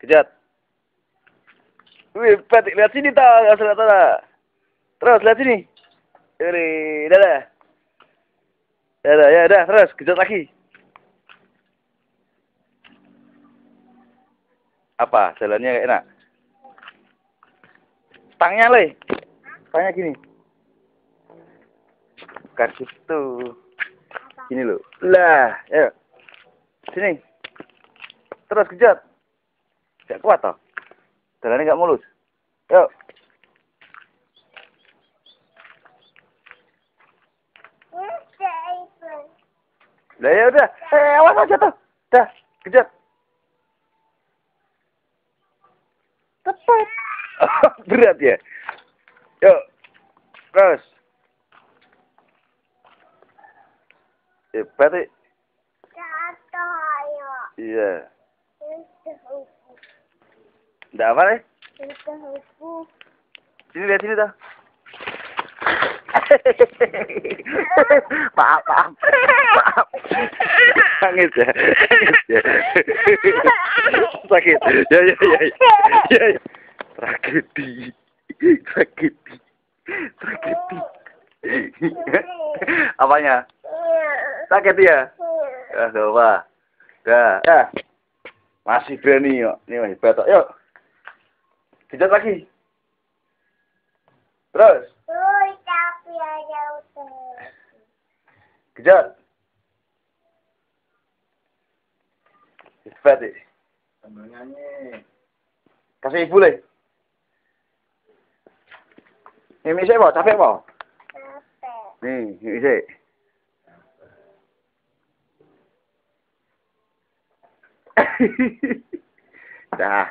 Kejat. Wih, Pat, lihat sini tak, nggak salah tak. Terus lihat sini. Ini, dadah. Dadah, ya dah, terus kejat lagi. Apa? Jalannya enak. Stangnya le. Stangnya gini. Bukan gitu. Gini loh. Lah, ayo. Sini. Terus kejat. Gak kuat toh. Jalannya gak mulus. Yuk. Lah ya udah. Awas aja tuh. Dah, kejat. Tepat. Berat ya. Yuk. Terus. Hebat nih. Iya. Nggak apa nih? Sini lihat sini dah. Maaf, maaf, maaf. Nangis ya, nangis ya. Sakit. Ya, ya, ya, ya, ya. Tragedi, tragedi, tragedi. Apanya? Sakit ya? Ya, coba. Ya, ya. Masih berani yuk. Ini masih hebat. Yuk. Kejat lagi. Terus. Kejat. Hebat ya. Sambil nyanyi. Kasih ibu le. Ini saya mau capek mau. Nih, ini saya. Dah.